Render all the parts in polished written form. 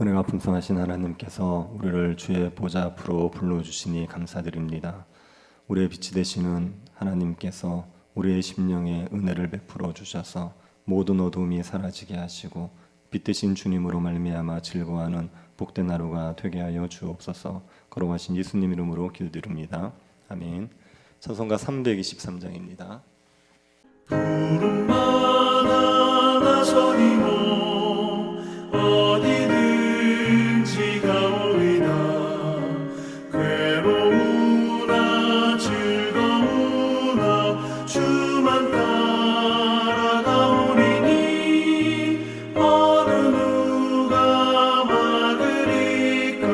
은혜가 풍성하신 하나님께서 우리를 주의 보좌 앞으로 불러주시니 감사드립니다. 우리의 빛이 되시는 하나님께서 우리의 심령에 은혜를 베풀어 주셔서 모든 어두움이 사라지게 하시고 빛 되신 주님으로 말미암아 즐거워하는 복된 하루가 되게 하여 주옵소서. 거룩하신 예수님 이름으로 기도드립니다. 아멘. 찬송가 323장입니다. 푸른마다 나서리모 어디든지 가오리다. 괴로우나 즐거우나 주만 따라가오리니 어느 누가 막으리까.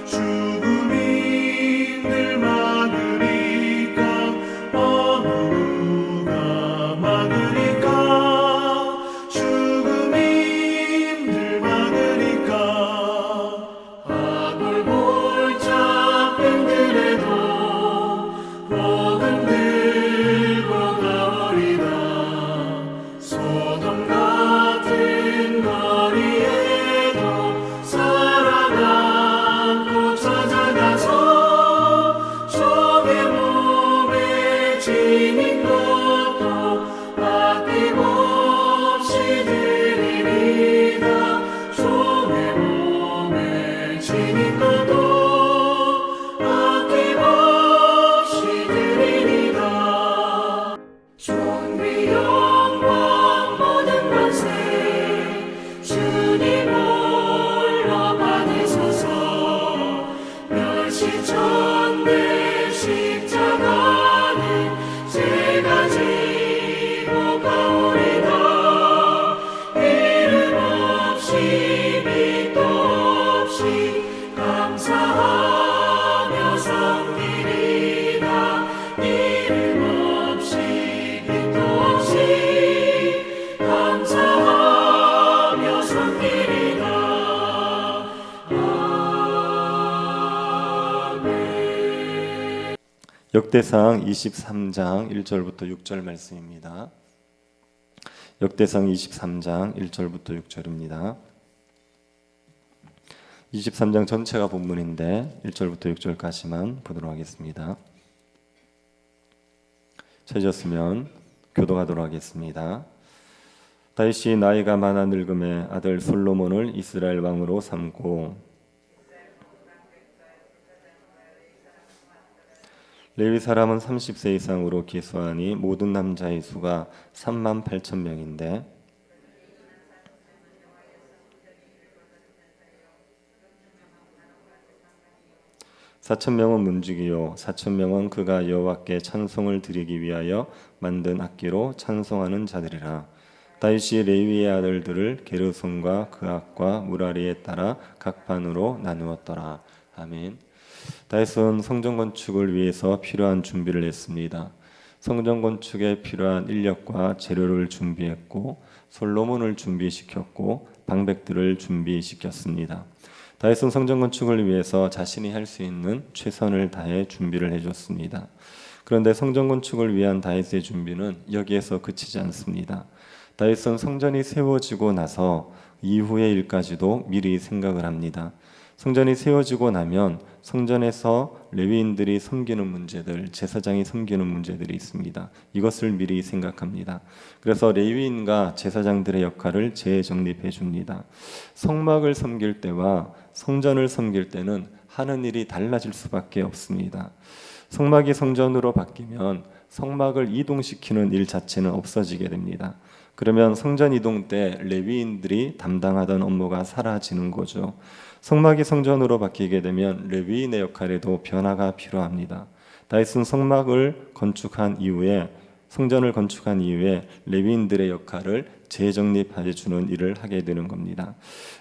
죽음이 늘 막으리까. 어느 누가 막으리까. 죽음이 늘 막으리까. 악을 골짜 힘들에도 복음 들고 가오리다. 소돔 같은 거리에도 살아남고 찾아가서 종의 몸에 지닌 것도 아낌없이 드리리다. 종의 몸에 지닌 것도 아낌없이 드리리다. 존귀 영광 모든 만세 주님 홀로 받으소서. 멸시천대 십자가는 제가 지고 가오리다. 이름 없이 빛도 없이 감사하며 섬기리다. 이름 없이 빛도 없이 감사하며 섬기리다. 아멘. 역대상 23장 1절부터 6절 말씀입니다. 역대상 23장 1절부터 6절입니다. 23장 전체가 본문인데 1절부터 6절까지만 보도록 하겠습니다. 찾으셨으면 교독하도록 하겠습니다. 다윗이 나이가 많아 늙음에 아들 솔로몬을 이스라엘 왕으로 삼고 레위 사람은 30세 이상으로 기수하니 모든 남자의 수가 38,000명인데 (4,000명은) 문지기요 4,000명은 그가 여호와께 찬송을 드리기 위하여 만든 악기로 찬송하는 자들이라. 다윗이 레위의 아들들을 게르손과 그앗과 무라리에 따라 각 반으로 나누었더라. 아멘. 다윗은 성전 건축을 위해서 필요한 준비를 했습니다. 성전 건축에 필요한 인력과 재료를 준비했고 솔로몬을 준비시켰고 방백들을 준비시켰습니다. 다윗은 성전 건축을 위해서 자신이 할 수 있는 최선을 다해 준비를 해줬습니다. 그런데 성전 건축을 위한 다윗의 준비는 여기에서 그치지 않습니다. 다윗은 성전이 세워지고 나서 이후의 일까지도 미리 생각을 합니다. 성전이 세워지고 나면 성전에서 레위인들이 섬기는 문제들, 제사장이 섬기는 문제들이 있습니다. 이것을 미리 생각합니다. 그래서 레위인과 제사장들의 역할을 재정립해 줍니다. 성막을 섬길 때와 성전을 섬길 때는 하는 일이 달라질 수밖에 없습니다. 성막이 성전으로 바뀌면 성막을 이동시키는 일 자체는 없어지게 됩니다. 그러면 성전 이동 때 레위인들이 담당하던 업무가 사라지는 거죠. 성막이 성전으로 바뀌게 되면 레위인의 역할에도 변화가 필요합니다. 다윗은 성막을 건축한 이후에 성전을 건축한 이후에 레위인들의 역할을 재정립해 주는 일을 하게 되는 겁니다.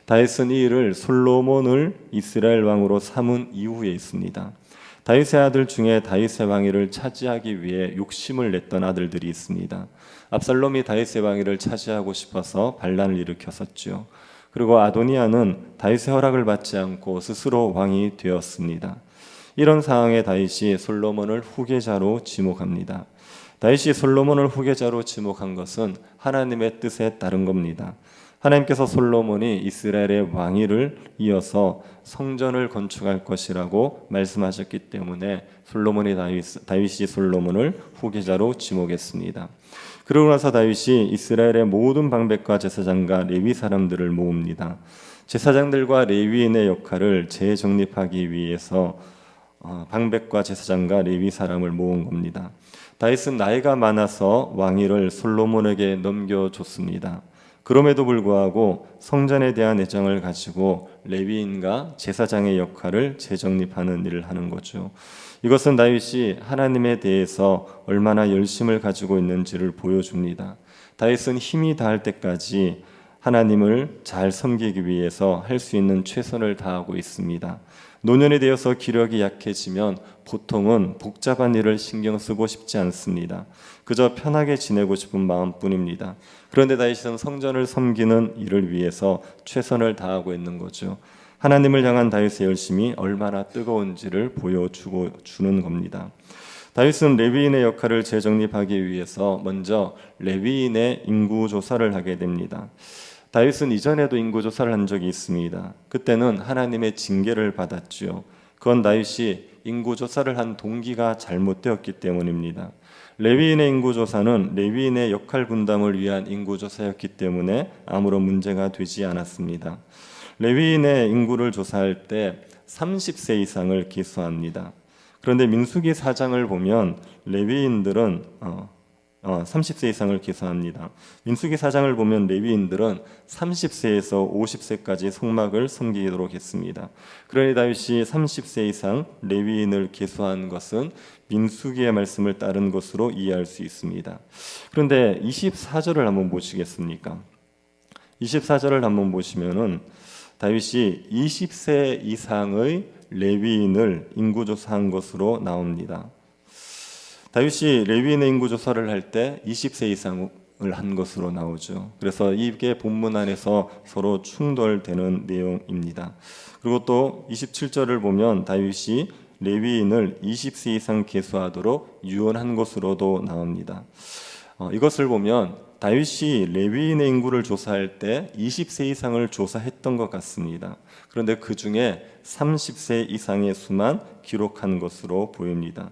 다윗은 이 일을 솔로몬을 이스라엘 왕으로 삼은 이후에 있습니다. 다윗의 아들 중에 다윗의 왕위를 차지하기 위해 욕심을 냈던 아들들이 있습니다. 압살롬이 다윗의 왕위를 차지하고 싶어서 반란을 일으켰었죠. 그리고 아도니아는 다윗의 허락을 받지 않고 스스로 왕이 되었습니다. 이런 상황에 다윗이 솔로몬을 후계자로 지목합니다. 다윗이 솔로몬을 후계자로 지목한 것은 하나님의 뜻에 따른 겁니다. 하나님께서 솔로몬이 이스라엘의 왕위를 이어서 성전을 건축할 것이라고 말씀하셨기 때문에 다윗이 솔로몬을 후계자로 지목했습니다. 그러고 나서 다윗이 이스라엘의 모든 방백과 제사장과 레위 사람들을 모읍니다. 제사장들과 레위인의 역할을 재정립하기 위해서 방백과 제사장과 레위 사람을 모은 겁니다. 다윗은 나이가 많아서 왕위를 솔로몬에게 넘겨줬습니다. 그럼에도 불구하고 성전에 대한 애정을 가지고 레위인과 제사장의 역할을 재정립하는 일을 하는 거죠. 이것은 다윗이 하나님에 대해서 얼마나 열심을 가지고 있는지를 보여줍니다. 다윗은 힘이 닿을 때까지 하나님을 잘 섬기기 위해서 할 수 있는 최선을 다하고 있습니다. 노년이 되어서 기력이 약해지면 보통은 복잡한 일을 신경 쓰고 싶지 않습니다. 그저 편하게 지내고 싶은 마음뿐입니다. 그런데 다윗은 성전을 섬기는 일을 위해서 최선을 다하고 있는 거죠. 하나님을 향한 다윗의 열심이 얼마나 뜨거운지를 보여주고 주는 겁니다. 다윗은 레위인의 역할을 재정립하기 위해서 먼저 레위인의 인구 조사를 하게 됩니다. 다윗은 이전에도 인구 조사를 한 적이 있습니다. 그때는 하나님의 징계를 받았지요. 그건 다윗이 인구 조사를 한 동기가 잘못되었기 때문입니다. 레위인의 인구 조사는 레위인의 역할 분담을 위한 인구 조사였기 때문에 아무런 문제가 되지 않았습니다. 레위인의 인구를 조사할 때 30세 이상을 기수합니다. 그런데 민수기 4장을 보면 레위인들은 30세 이상을 기수합니다. 민수기 4장을 보면 레위인들은 30세에서 50세까지 성막을 섬기도록 했습니다. 그러니 다윗이 30세 이상 레위인을 기수한 것은 민수기의 말씀을 따른 것으로 이해할 수 있습니다. 그런데 24절을 한번 보시겠습니까? 24절을 한번 보시면은 다윗이 20세 이상의 레위인을 인구조사한 것으로 나옵니다. 다윗이 레위인의 인구조사를 할 때 20세 이상을 한 것으로 나오죠. 그래서 이게 본문 안에서 서로 충돌되는 내용입니다. 그리고 또 27절을 보면 다윗이 레위인을 20세 이상 계수하도록 유언한 것으로도 나옵니다. 이것을 보면 다윗이 레위인의 인구를 조사할 때 20세 이상을 조사했던 것 같습니다. 그런데 그 중에 30세 이상의 수만 기록한 것으로 보입니다.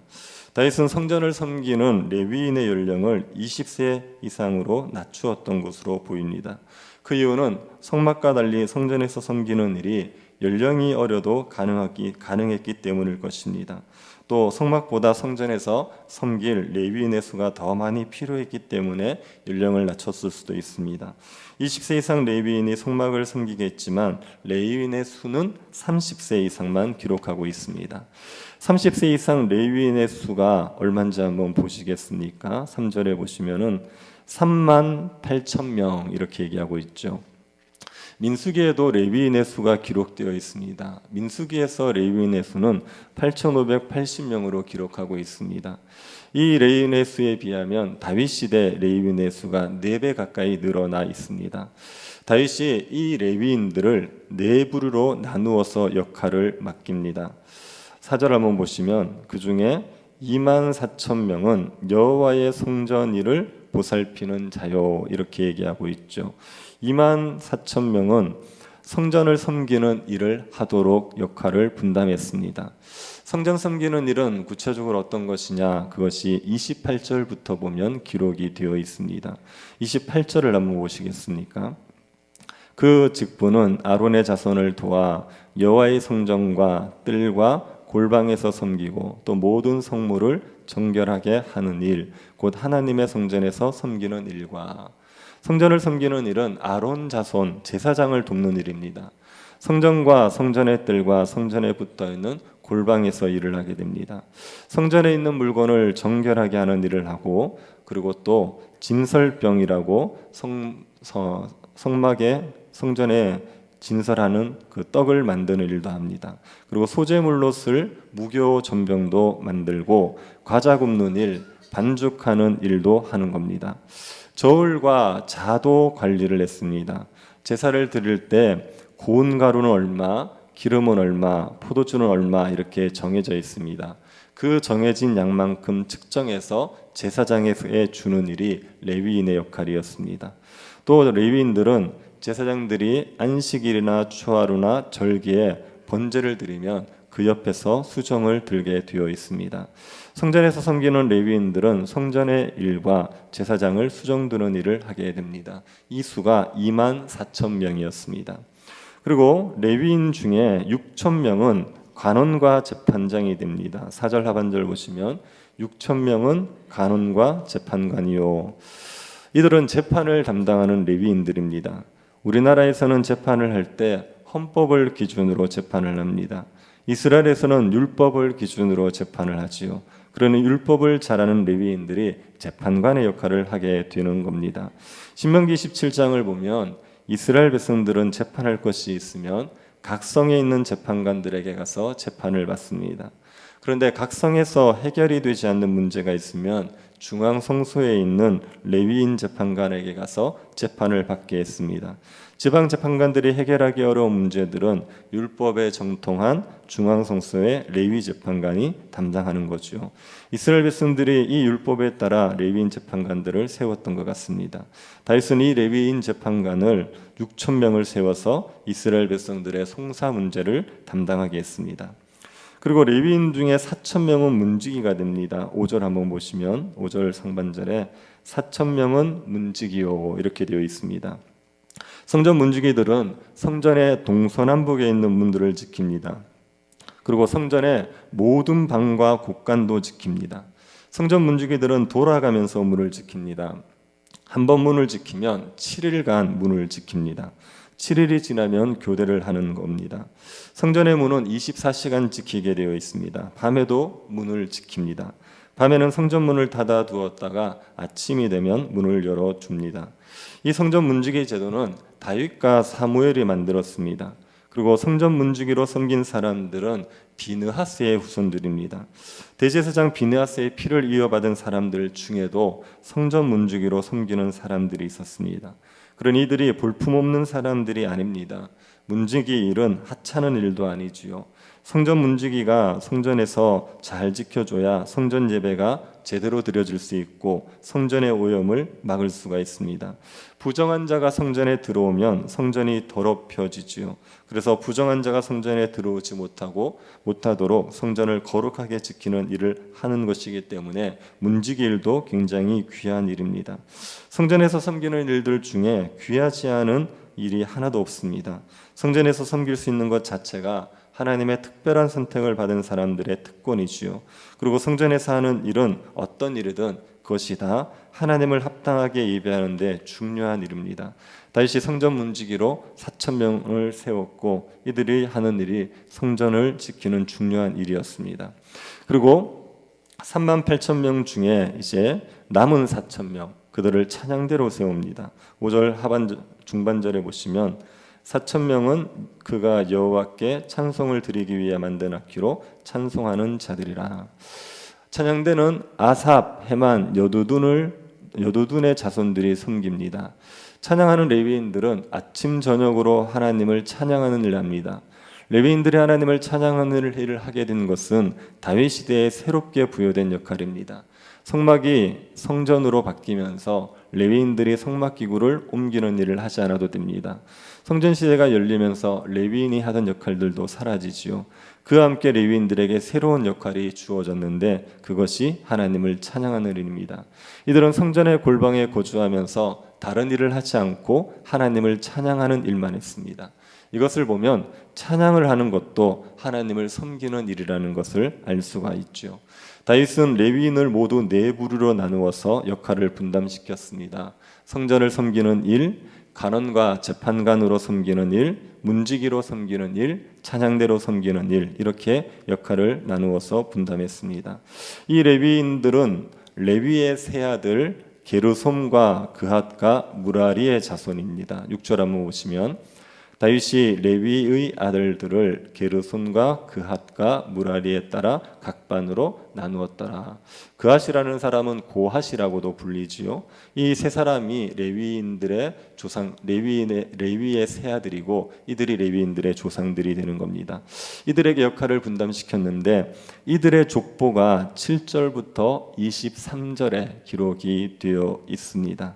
다윗은 성전을 섬기는 레위인의 연령을 20세 이상으로 낮추었던 것으로 보입니다. 그 이유는 성막과 달리 성전에서 섬기는 일이 연령이 어려도 가능했기 때문일 것입니다. 또 성막보다 성전에서 섬길 레위인의 수가 더 많이 필요했기 때문에 연령을 낮췄을 수도 있습니다. 20세 이상 레위인이 성막을 섬기겠지만 레위인의 수는 30세 이상만 기록하고 있습니다. 30세 이상 레위인의 수가 얼마인지 한번 보시겠습니까? 3절에 보시면은 3만 8천 명 이렇게 얘기하고 있죠. 민수기에도 레위인의 수가 기록되어 있습니다. 민수기에서 레위인의 수는 8,580명으로 기록하고 있습니다. 이 레위인의 수에 비하면 다윗 시대 레위인의 수가 4배 가까이 늘어나 있습니다. 다윗이 이 레위인들을 4부류로 나누어서 역할을 맡깁니다. 4절 한번 보시면 그 중에 2만 4천 명은 여호와의 성전 일을 보살피는 자요 이렇게 얘기하고 있죠. 2만 4천 명은 성전을 섬기는 일을 하도록 역할을 분담했습니다. 성전 섬기는 일은 구체적으로 어떤 것이냐? 그것이 28절부터 보면 기록이 되어 있습니다. 28절을 한번 보시겠습니까? 그 직분은 아론의 자손을 도와 여호와의 성전과 뜰과 골방에서 섬기고 또 모든 성물을 정결하게 하는 일, 곧 하나님의 성전에서 섬기는 일과 성전을 섬기는 일은 아론 자손 제사장을 돕는 일입니다. 성전과 성전의 뜰과 성전에 붙어있는 골방에서 일을 하게 됩니다. 성전에 있는 물건을 정결하게 하는 일을 하고 그리고 또 진설병이라고 성막에 성전에 진설하는 그 떡을 만드는 일도 합니다. 그리고 소재물로 쓸 무교 전병도 만들고 과자 굽는 일, 반죽하는 일도 하는 겁니다. 저울과 자도 관리를 했습니다. 제사를 드릴 때 고운 가루는 얼마, 기름은 얼마, 포도주는 얼마 이렇게 정해져 있습니다. 그 정해진 양만큼 측정해서 제사장에게 주는 일이 레위인의 역할이었습니다. 또 레위인들은 제사장들이 안식일이나 초하루나 절기에 번제를 드리면 그 옆에서 수정을 들게 되어 있습니다. 성전에서 섬기는 레위인들은 성전의 일과 제사장을 수정드는 일을 하게 됩니다. 이 수가 24,000명이었습니다. 그리고 레위인 중에 6,000명은 관원과 재판장이 됩니다. 4절 하반절 보시면 6,000명은 관원과 재판관이요. 이들은 재판을 담당하는 레위인들입니다. 우리나라에서는 재판을 할 때 헌법을 기준으로 재판을 합니다. 이스라엘에서는 율법을 기준으로 재판을 하지요. 그러니 율법을 잘하는 레위인들이 재판관의 역할을 하게 되는 겁니다. 신명기 17장을 보면 이스라엘 백성들은 재판할 것이 있으면 각 성에 있는 재판관들에게 가서 재판을 받습니다. 그런데 각 성에서 해결이 되지 않는 문제가 있으면 중앙 성소에 있는 레위인 재판관에게 가서 재판을 받게 했습니다. 지방 재판관들이 해결하기 어려운 문제들은 율법에 정통한 중앙 성소의 레위 재판관이 담당하는 거죠. 이스라엘 백성들이 이 율법에 따라 레위인 재판관들을 세웠던 것 같습니다. 다윗은 이 레위인 재판관을 6,000명을 세워서 이스라엘 백성들의 송사 문제를 담당하게 했습니다. 그리고 레위인 중에 4,000명은 문지기가 됩니다. 5절 한번 보시면 5절 상반절에 4,000명은 문지기요 이렇게 되어 있습니다. 성전 문지기들은 성전의 동서남북에 있는 문들을 지킵니다. 그리고 성전의 모든 방과 곳간도 지킵니다. 성전 문지기들은 돌아가면서 문을 지킵니다. 한 번 문을 지키면 7일간 문을 지킵니다. 7일이 지나면 교대를 하는 겁니다. 성전의 문은 24시간 지키게 되어 있습니다. 밤에도 문을 지킵니다. 밤에는 성전 문을 닫아 두었다가 아침이 되면 문을 열어줍니다. 이 성전 문지기 제도는 다윗과 사무엘이 만들었습니다. 그리고 성전 문지기로 섬긴 사람들은 비느하스의 후손들입니다. 대제사장 비느하스의 피를 이어받은 사람들 중에도 성전 문지기로 섬기는 사람들이 있었습니다. 그러니 이들이 볼품없는 사람들이 아닙니다. 문지기 일은 하찮은 일도 아니지요. 성전 문지기가 성전에서 잘 지켜줘야 성전 예배가 제대로 드려질 수 있고 성전의 오염을 막을 수가 있습니다. 부정한 자가 성전에 들어오면 성전이 더럽혀지지요. 그래서 부정한 자가 성전에 들어오지 못하도록 성전을 거룩하게 지키는 일을 하는 것이기 때문에 문지기 일도 굉장히 귀한 일입니다. 성전에서 섬기는 일들 중에 귀하지 않은 일이 하나도 없습니다. 성전에서 섬길 수 있는 것 자체가 하나님의 특별한 선택을 받은 사람들의 특권이지요. 그리고 성전에서 하는 일은 어떤 일이든 그것이 다 하나님을 합당하게 예배하는 데 중요한 일입니다. 다윗이 성전 문지기로 4,000명을 세웠고 이들이 하는 일이 성전을 지키는 중요한 일이었습니다. 그리고 38,000명 중에 이제 남은 4,000명 그들을 찬양대로 세웁니다. 5절 중반절에 보시면 4,000명은 그가 여호와께 찬송을 드리기 위해 만든 악기로 찬송하는 자들이라. 찬양대는 아삽, 헤만, 여두둔의 자손들이 섬깁니다. 찬양하는 레위인들은 아침 저녁으로 하나님을 찬양하는 일을 합니다. 레위인들이 하나님을 찬양하는 일을 하게 된 것은 다윗 시대에 새롭게 부여된 역할입니다. 성막이 성전으로 바뀌면서 레위인들이 성막 기구를 옮기는 일을 하지 않아도 됩니다. 성전 시대가 열리면서 레위인이 하던 역할들도 사라지지요. 그와 함께 레위인들에게 새로운 역할이 주어졌는데 그것이 하나님을 찬양하는 일입니다. 이들은 성전의 골방에 거주하면서 다른 일을 하지 않고 하나님을 찬양하는 일만 했습니다. 이것을 보면 찬양을 하는 것도 하나님을 섬기는 일이라는 것을 알 수가 있죠. 다윗은 레위인을 모두 네 부류로 나누어서 역할을 분담시켰습니다. 성전을 섬기는 일, 간원과 재판관으로 섬기는 일, 문지기로 섬기는 일, 찬양대로 섬기는 일 이렇게 역할을 나누어서 분담했습니다. 이 레위인들은 레위의 세 아들 게르솜과 그핫과 무라리의 자손입니다. 6절 한번 보시면 다윗이 레위의 아들들을 게르손과 그핫과 무라리에 따라 각 반으로 나누었더라. 그핫이라는 사람은 고핫이라고도 불리지요. 이 세 사람이 레위인들의 조상, 레위의 세 아들이고 이들이 레위인들의 조상들이 되는 겁니다. 이들에게 역할을 분담시켰는데 이들의 족보가 7절부터 23절에 기록이 되어 있습니다.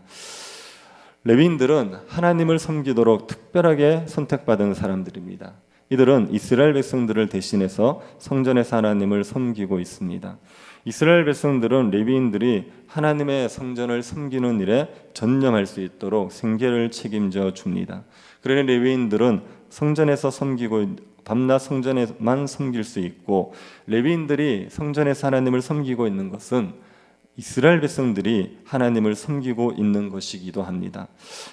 레위인들은 하나님을 섬기도록 특별하게 선택받은 사람들입니다. 이들은 이스라엘 백성들을 대신해서 성전에서 하나님을 섬기고 있습니다. 이스라엘 백성들은 레위인들이 하나님의 성전을 섬기는 일에 전념할 수 있도록 생계를 책임져 줍니다. 그러니 레위인들은 성전에서 섬기고 밤낮 성전에만 섬길 수 있고, 레위인들이 성전에서 하나님을 섬기고 있는 것은 이스라엘 백성들이 하나님을 섬기고 있는 것이기도 합니다.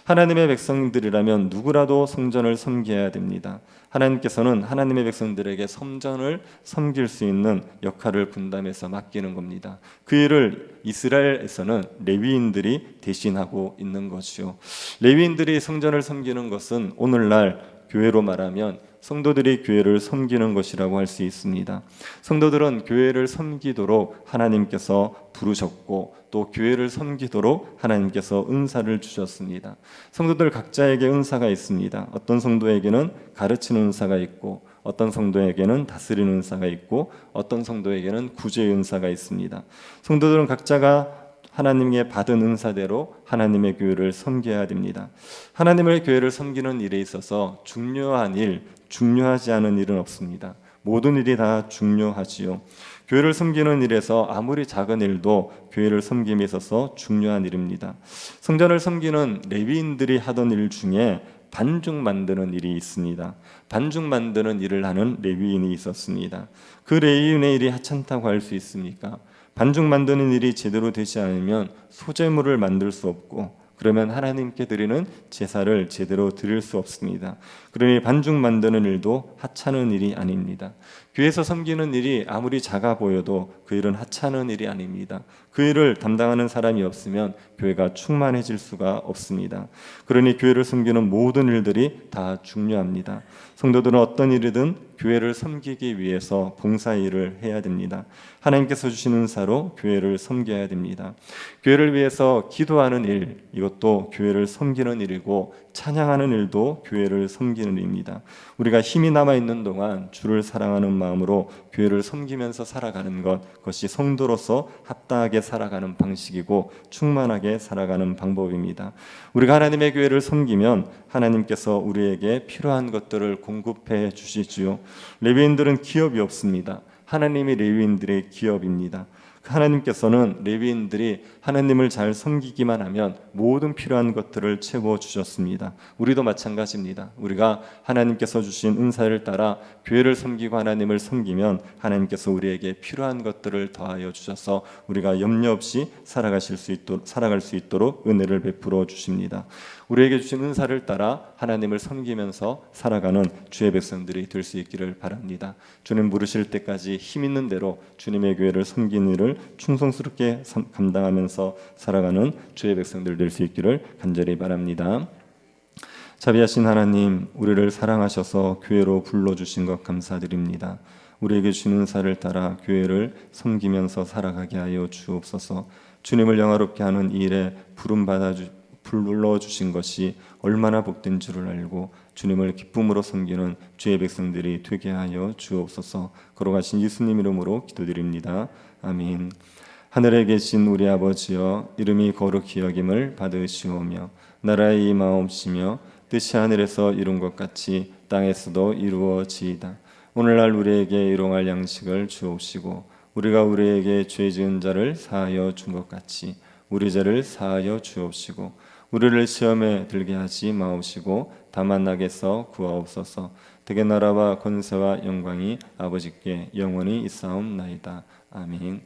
하나님의 백성들이라면 누구라도 성전을 섬겨야 됩니다. 하나님께서는 하나님의 백성들에게 성전을 섬길 수 있는 역할을 분담해서 맡기는 겁니다. 그 일을 이스라엘에서는 레위인들이 대신하고 있는 것이요. 레위인들이 성전을 섬기는 것은 오늘날 교회로 말하면 성도들이 교회를 섬기는 것이라고 할 수 있습니다. 성도들은 교회를 섬기도록 하나님께서 부르셨고, 또 교회를 섬기도록 하나님께서 은사를 주셨습니다. 성도들 각자에게 은사가 있습니다. 어떤 성도에게는 가르치는 은사가 있고, 어떤 성도에게는 다스리는 은사가 있고, 어떤 성도에게는 구제의 은사가 있습니다. 성도들은 각자가 하나님께 받은 은사대로 하나님의 교회를 섬겨야 됩니다. 하나님의 교회를 섬기는 일에 있어서 중요한 일, 중요하지 않은 일은 없습니다. 모든 일이 다 중요하지요. 교회를 섬기는 일에서 아무리 작은 일도 교회를 섬김에 있어서 중요한 일입니다. 성전을 섬기는 레위인들이 하던 일 중에 반죽 만드는 일이 있습니다. 반죽 만드는 일을 하는 레위인이 있었습니다. 그 레위인의 일이 하찮다고 할 수 있습니까? 반죽 만드는 일이 제대로 되지 않으면 소제물을 만들 수 없고, 그러면 하나님께 드리는 제사를 제대로 드릴 수 없습니다. 그러니 반죽 만드는 일도 하찮은 일이 아닙니다. 교회에서 섬기는 일이 아무리 작아 보여도 그 일은 하찮은 일이 아닙니다. 그 일을 담당하는 사람이 없으면 교회가 충만해질 수가 없습니다. 그러니 교회를 섬기는 모든 일들이 다 중요합니다. 성도들은 어떤 일이든 교회를 섬기기 위해서 봉사 일을 해야 됩니다. 하나님께서 주신 은사로 교회를 섬겨야 됩니다. 교회를 위해서 기도하는 일, 이것도 교회를 섬기는 일이고, 찬양하는 일도 교회를 섬기는 일입니다. 우리가 힘이 남아있는 동안 주를 사랑하는 마음으로 교회를 섬기면서 살아가는 것, 그것이 성도로서 합당하게 살아가는 방식이고 충만하게 살아가는 방법입니다. 우리가 하나님의 교회를 섬기면 하나님께서 우리에게 필요한 것들을 공급해 주시지요. 레위인들은 기업이 없습니다. 하나님이 레위인들의 기업입니다. 하나님께서는 레위인들이 하나님을 잘 섬기기만 하면 모든 필요한 것들을 채워주셨습니다. 우리도 마찬가지입니다. 우리가 하나님께서 주신 은사를 따라 교회를 섬기고 하나님을 섬기면 하나님께서 우리에게 필요한 것들을 더하여 주셔서 우리가 염려 없이 살아갈 수 있도록 은혜를 베풀어 주십니다. 우리에게 주신 은사를 따라 하나님을 섬기면서 살아가는 주의 백성들이 될 수 있기를 바랍니다. 주님 부르실 때까지 힘 있는 대로 주님의 교회를 섬기는 일을 충성스럽게 감당하면서 살아가는 주의 백성들 될 수 있기를 간절히 바랍니다. 자비하신 하나님, 우리를 사랑하셔서 교회로 불러주신 것 감사드립니다. 우리에게 주신 은사를 따라 교회를 섬기면서 살아가게 하여 주옵소서. 주님을 영화롭게 하는 이 일에 불러주신 것이 얼마나 복된 줄을 알고 주님을 기쁨으로 섬기는 주의 백성들이 되게 하여 주옵소서. 걸어가신 예수님 이름으로 기도드립니다. 아멘. 하늘에 계신 우리 아버지여, 이름이 거룩히 여김을 받으시오며 나라의 임하옵시며 뜻이 하늘에서 이룬 것 같이 땅에서도 이루어지이다. 오늘날 우리에게 일용할 양식을 주옵시고 우리가 우리에게 죄 지은 자를 사하여 준 것 같이 우리 죄를 사하여 주옵시고 우리를 시험에 들게 하지 마옵시고 다만 악에서 구하옵소서. 대개 나라와 권세와 영광이 아버지께 영원히 있사옵나이다. 아멘.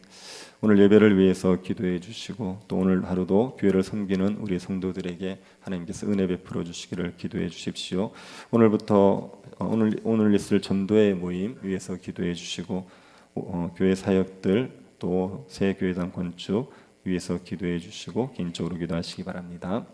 오늘 예배를 위해서 기도해 주시고 또 오늘 하루도 교회를 섬기는 우리 성도들에게 하나님께서 은혜 베풀어 주시기를 기도해 주십시오. 오늘부터 오늘 있을 전도회 모임 위해서 기도해 주시고 교회 사역들 또 새 교회당 건축 위해서 기도해 주시고 개인적으로 기도하시기 바랍니다.